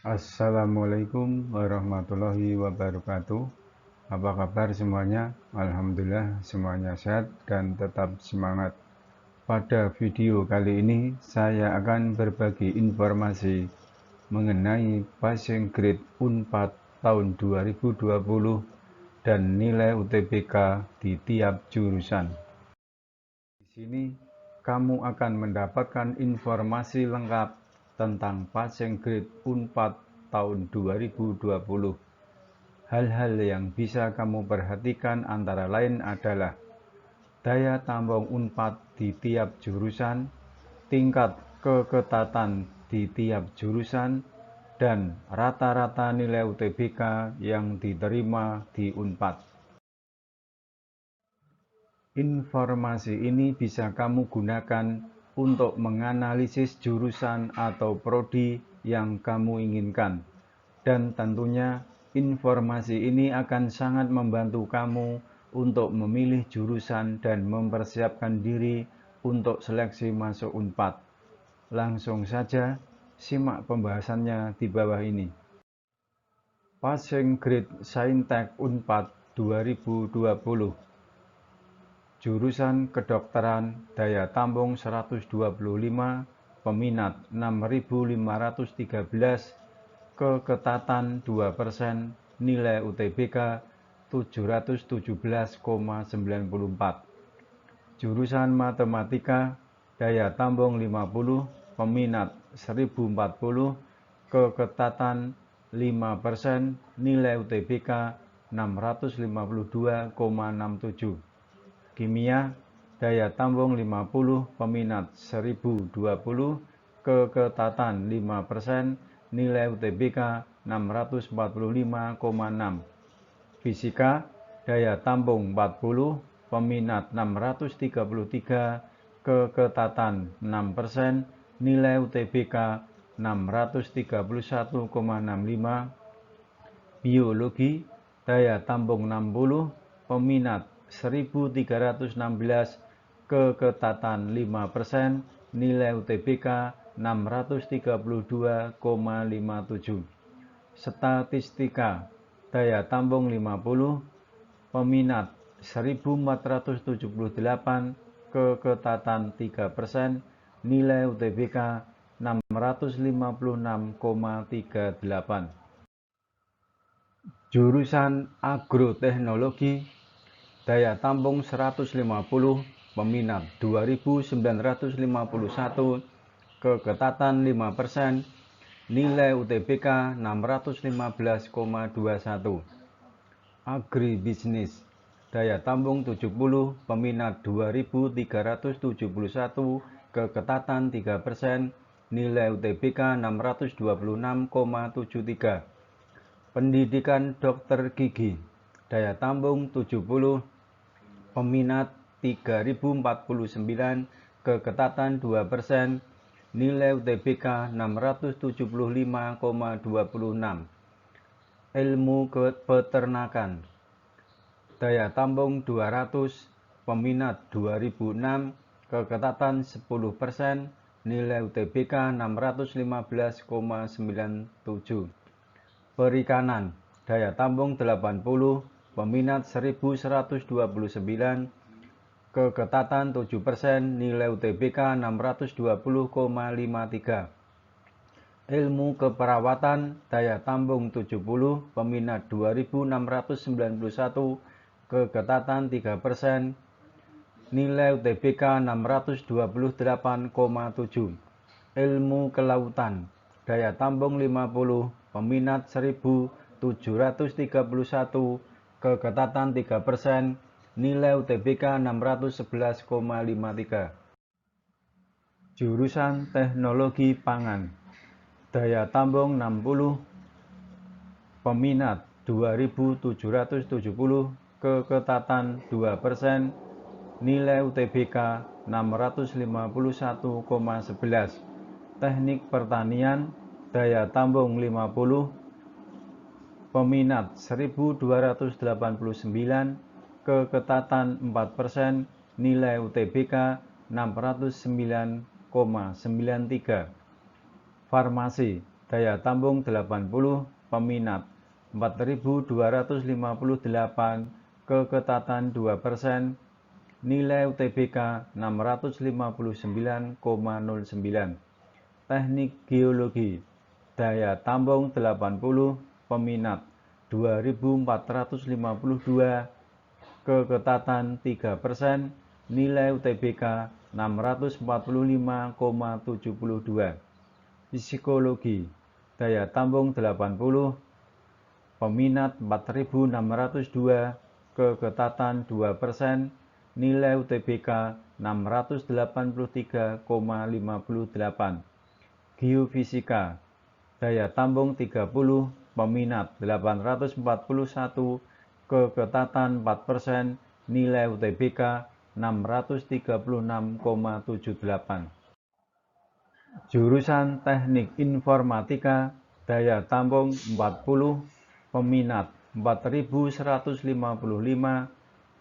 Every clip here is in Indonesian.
Assalamualaikum warahmatullahi wabarakatuh. Apa kabar semuanya? Alhamdulillah semuanya sehat dan tetap semangat. Pada video kali ini saya akan berbagi informasi mengenai passing grade Unpad tahun 2020 dan nilai UTBK di tiap jurusan. Di sini kamu akan mendapatkan informasi lengkap tentang passing grade Unpad tahun 2020. Hal-hal yang bisa kamu perhatikan antara lain adalah daya tampung Unpad di tiap jurusan, tingkat keketatan di tiap jurusan, dan rata-rata nilai UTBK yang diterima di Unpad. Informasi ini bisa kamu gunakan untuk menganalisis jurusan atau prodi yang kamu inginkan. Dan tentunya informasi ini akan sangat membantu kamu untuk memilih jurusan dan mempersiapkan diri untuk seleksi masuk Unpad. Langsung saja simak pembahasannya di bawah ini. Passing grade Saintek Unpad 2020. Jurusan kedokteran, daya tampung 125, peminat 6.513, keketatan 2%, nilai UTBK 717,94. Jurusan matematika, daya tampung 50, peminat 1040, keketatan 5%, nilai UTBK 652,67. Kimia, daya tampung 50, peminat 1020, keketatan 5%, nilai UTBK 645,6. Fisika, daya tampung 40, peminat 633, keketatan 6%, nilai UTBK 631,65. Biologi, daya tampung 60, peminat 1316, keketatan 5%, nilai UTBK 632,57. Statistika, daya tampung 50, peminat 1478, keketatan 3%, nilai UTBK 656,38. Jurusan agroteknologi, daya tampung 150, peminat 2951, keketatan 5%, nilai UTBK 615,21. Agribisnis, daya tampung 70, peminat 2371, keketatan 3%, nilai UTBK 626,73. Pendidikan dokter gigi, daya tampung 70, peminat 3049, keketatan 2%, nilai UTBK 675,26. Ilmu peternakan, daya tampung 200, peminat 2006, keketatan 10%, nilai UTBK 615,97. Perikanan, daya tampung 80, peminat 1129, keketatan 7%, nilai UTBK 620,53. Ilmu keperawatan, daya tampung 70, peminat 2691, keketatan 3%, nilai UTBK 628,7. Ilmu kelautan, daya tampung 50, peminat 1731, keketatan 3%, nilai UTBK 611,53. Jurusan teknologi pangan, daya tampung 60, peminat 2770, keketatan 2%, nilai UTBK 651,11. Teknik pertanian, daya tampung 50, peminat 1289, keketatan 4%, nilai UTBK 609,93. Farmasi, daya tampung 80, peminat 4.258, keketatan 2%, nilai UTBK 659,09. Teknik geologi, daya tampung 80, peminat 2.452, keketatan 3%, nilai UTBK 645,72. Psikologi, daya tampung 80, peminat 4.602, keketatan 2%, nilai UTBK 683,58. Geofisika, daya tampung 30, peminat 841, keketatan 4%, nilai UTBK 636,78. Jurusan Teknik Informatika, daya tampung 40, peminat 4.155,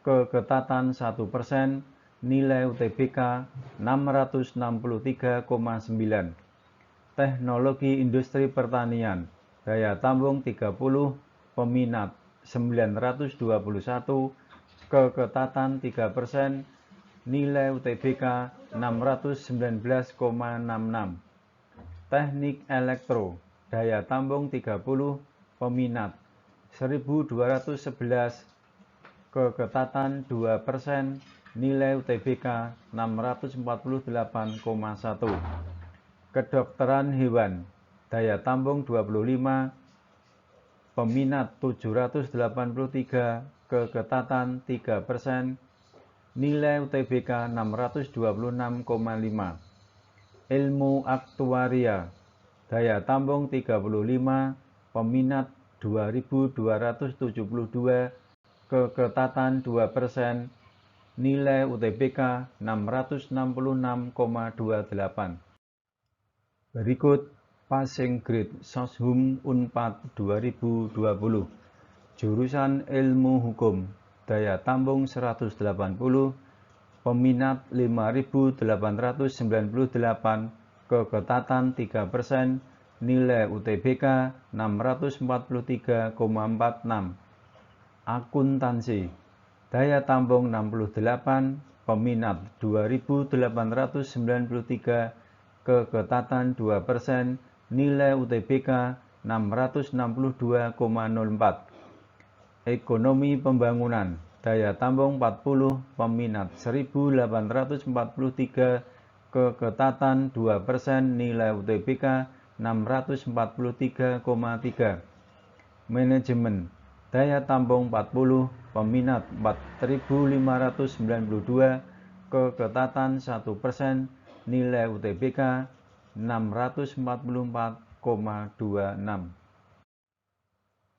keketatan 1%, nilai UTBK 663,9. Teknologi Industri Pertanian, daya tampung 30, peminat 921, keketatan 3%, nilai UTBK 619,66. Teknik Elektro, daya tampung 30, peminat 1211, keketatan 2%, nilai UTBK 648,1. Kedokteran hewan, daya tampung 25, peminat 783, keketatan 3%, nilai UTBK 626,5. Ilmu aktuaria, daya tampung 35, peminat 2272, keketatan 2%, nilai UTBK 666,28. Berikut passing grade Soshum Unpad 2020. Jurusan Ilmu Hukum, daya tampung 180, peminat 5.898, keketatan 3%, nilai UTBK 643,46. Akuntansi, daya tampung 68, peminat 2.893, keketatan 2%, nilai UTBK 662,04. Ekonomi Pembangunan, daya tampung 40, peminat 1.843, keketatan 2%, nilai UTBK 643,3. Manajemen, daya tampung 40, peminat 4.592, keketatan 1%, nilai UTBK 644,26.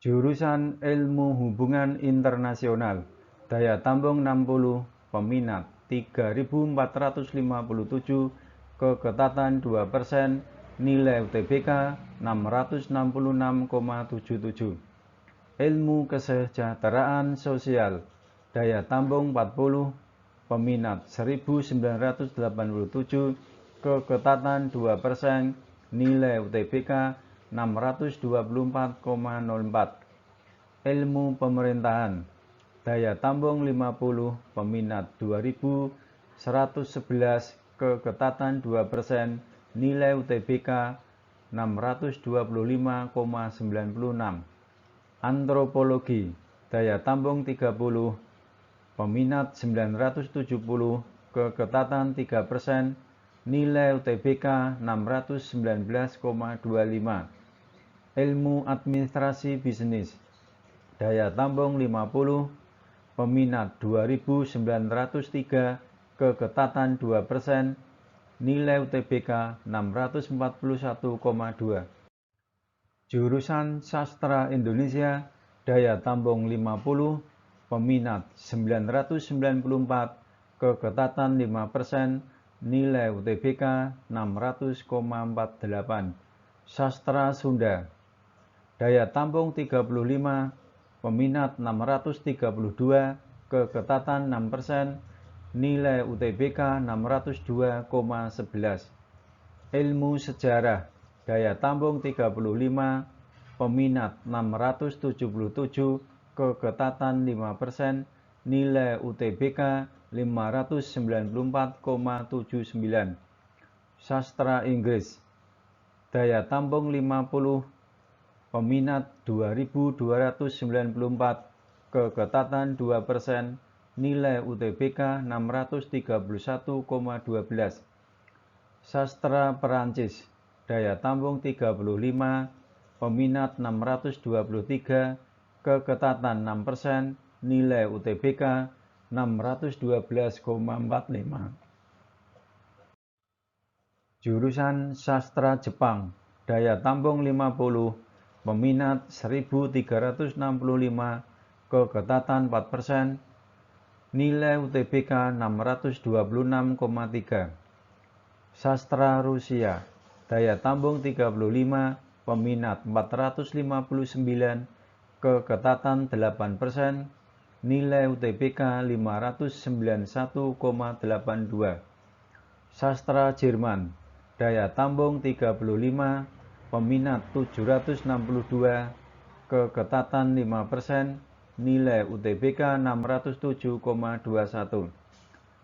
Jurusan Ilmu Hubungan Internasional, daya tampung 60, peminat 3.457, keketatan 2%, nilai UTBK 666,77. Ilmu Kesejahteraan Sosial, daya tampung 40, peminat 1987, keketatan 2%, nilai UTBK 624,04. Ilmu Pemerintahan, daya tampung 50, peminat 2111, keketatan 2%, nilai UTBK 625,96. Antropologi, daya tampung 30, peminat 970, keketatan 3%, nilai UTBK 619,25. Ilmu Administrasi Bisnis, daya tampung 50, peminat 2.903, keketatan 2%, nilai UTBK 641,2. Jurusan Sastra Indonesia, daya tampung 50, peminat 994, keketatan 5%, nilai UTBK 600,48. Sastra Sunda, daya tampung 35, peminat 632, keketatan 6%, nilai UTBK 602,11. Ilmu Sejarah, daya tampung 35, peminat 677, keketatan 5%, nilai UTBK 594,79. Sastra Inggris, daya tampung 50, peminat 2294, keketatan 2%, nilai UTBK 631,12. Sastra Perancis, daya tampung 35, peminat 623, keketatan 6%, nilai UTBK 612,45. Jurusan Sastra Jepang, daya tampung 50, peminat 1365, keketatan 4%, nilai UTBK 626,3. Sastra Rusia, daya tampung 35, peminat 459, keketatan 8%, nilai UTBK 591,82. Sastra Jerman, daya tampung 35, peminat 762, keketatan 5%, nilai UTBK 607,21.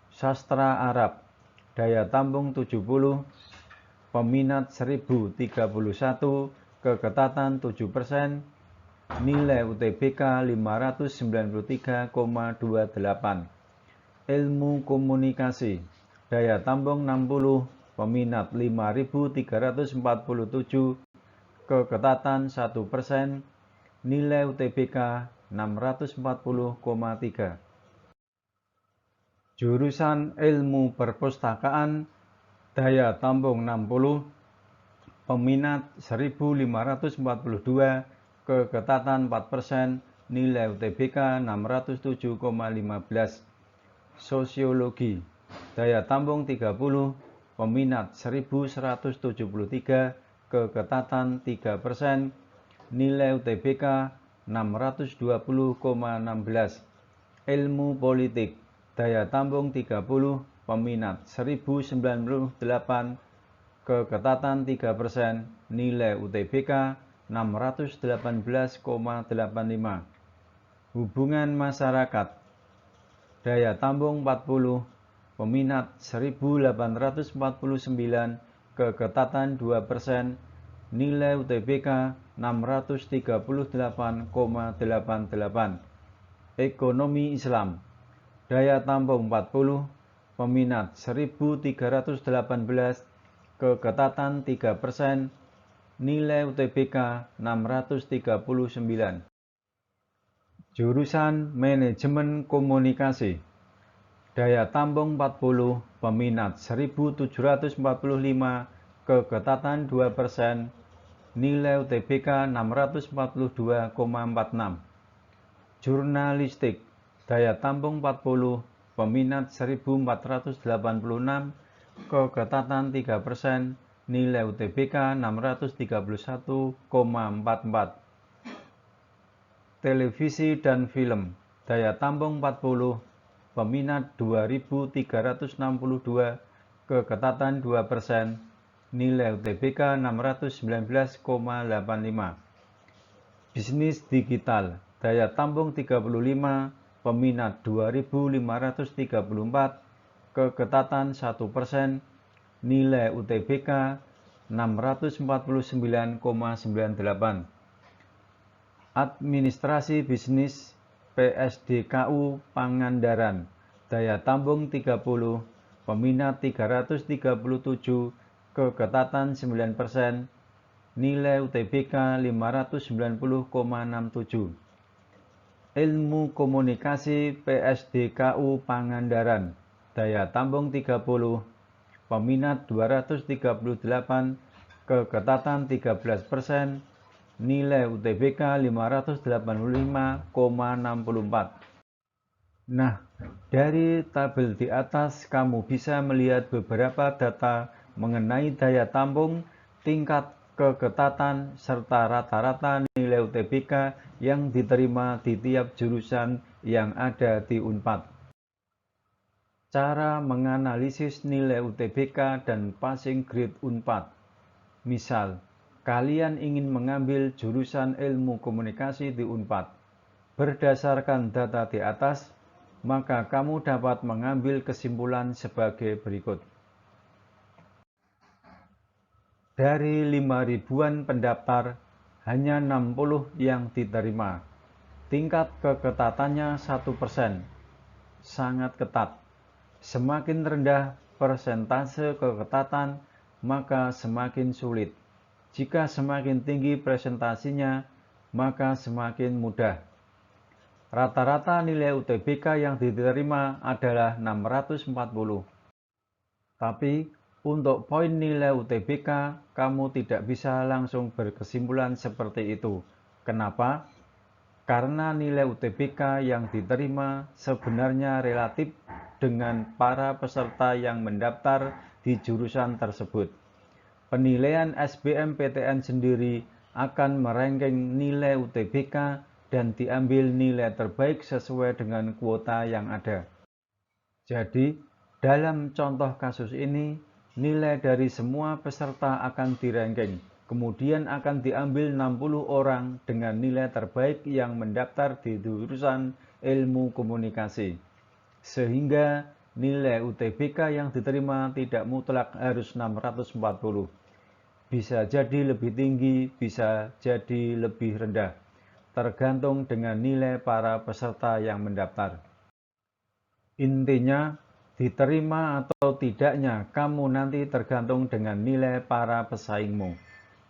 Sastra Arab, daya tampung 70, peminat 1031, keketatan 7%, nilai UTBK 593,28. Ilmu Komunikasi, daya tampung 60, peminat 5347, keketatan 1%, nilai UTBK 640,3. Jurusan Ilmu Perpustakaan, daya tampung 60, peminat 1542, keketatan 4%, nilai UTBK 607,15. Sosiologi, daya tampung 30, peminat 1173, keketatan 3%, nilai UTBK 620,16. Ilmu Politik, daya tampung 30, peminat 1098, keketatan 3%, nilai UTBK 618,85. Hubungan Masyarakat, daya tampung 40, peminat 1849, keketatan 2%, nilai UTBK 638,88. Ekonomi Islam, daya tampung 40, peminat 1318, keketatan 3%, nilai UTBK 639. Jurusan Manajemen Komunikasi, daya tampung 40, peminat 1745, keketatan 2%, nilai UTBK 642,46. Jurnalistik, daya tampung 40, peminat 1486, keketatan 3%, nilai UTBK 631,44. Televisi dan Film, daya tampung 40, peminat 2362, keketatan 2%, nilai UTBK 619,85. Bisnis Digital, daya tampung 35, peminat 2534, keketatan 1%, nilai UTBK 649,98. Administrasi Bisnis PSDKU Pangandaran, daya tampung 30, peminat 337, keketatan 9%, nilai UTBK 590,67. Ilmu Komunikasi PSDKU Pangandaran, daya tampung 30, peminat 238, keketatan 13%, nilai UTBK 585,64. Nah, dari tabel di atas kamu bisa melihat beberapa data mengenai daya tampung, tingkat keketatan, serta rata-rata nilai UTBK yang diterima di tiap jurusan yang ada di Unpad. Cara menganalisis nilai UTBK dan passing grade Unpad. Misal, kalian ingin mengambil jurusan ilmu komunikasi di Unpad. Berdasarkan data di atas, maka kamu dapat mengambil kesimpulan sebagai berikut. Dari 5.000-an pendaftar, hanya 60 yang diterima. Tingkat keketatannya 1%, sangat ketat. Semakin rendah persentase keketatan, maka semakin sulit. Jika semakin tinggi presentasinya, maka semakin mudah. Rata-rata nilai UTBK yang diterima adalah 640. Tapi untuk poin nilai UTBK, kamu tidak bisa langsung berkesimpulan seperti itu. Kenapa? Karena nilai UTBK yang diterima sebenarnya relatif dengan para peserta yang mendaftar di jurusan tersebut. Penilaian SBMPTN sendiri akan meranking nilai UTBK dan diambil nilai terbaik sesuai dengan kuota yang ada. Jadi, dalam contoh kasus ini, nilai dari semua peserta akan diranking. Kemudian akan diambil 60 orang dengan nilai terbaik yang mendaftar di jurusan ilmu komunikasi. Sehingga nilai UTBK yang diterima tidak mutlak harus 640. Bisa jadi lebih tinggi, bisa jadi lebih rendah, tergantung dengan nilai para peserta yang mendaftar. Intinya, diterima atau tidaknya kamu nanti tergantung dengan nilai para pesaingmu.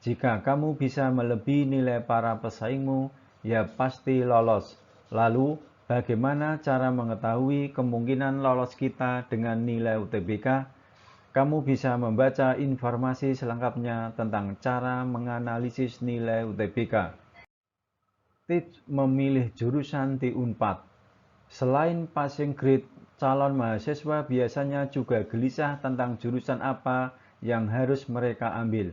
Jika kamu bisa melebihi nilai para pesaingmu, ya pasti lolos. Lalu, bagaimana cara mengetahui kemungkinan lolos kita dengan nilai UTBK? Kamu bisa membaca informasi selengkapnya tentang cara menganalisis nilai UTBK. Tips memilih jurusan di Unpad. Selain passing grade, calon mahasiswa biasanya juga gelisah tentang jurusan apa yang harus mereka ambil.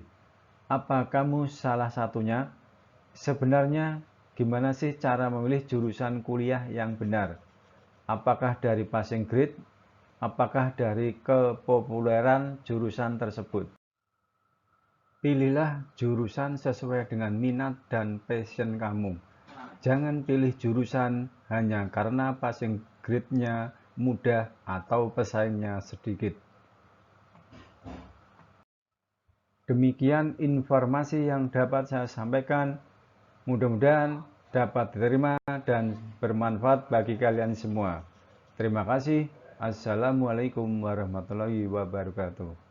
Apa kamu salah satunya? Sebenarnya, gimana sih cara memilih jurusan kuliah yang benar? Apakah dari passing grade? Apakah dari kepopuleran jurusan tersebut? Pilihlah jurusan sesuai dengan minat dan passion kamu. Jangan pilih jurusan hanya karena passing grade-nya mudah atau pesaingnya sedikit. Demikian informasi yang dapat saya sampaikan. Mudah-mudahan dapat diterima dan bermanfaat bagi kalian semua. Terima kasih. Assalamualaikum warahmatullahi wabarakatuh.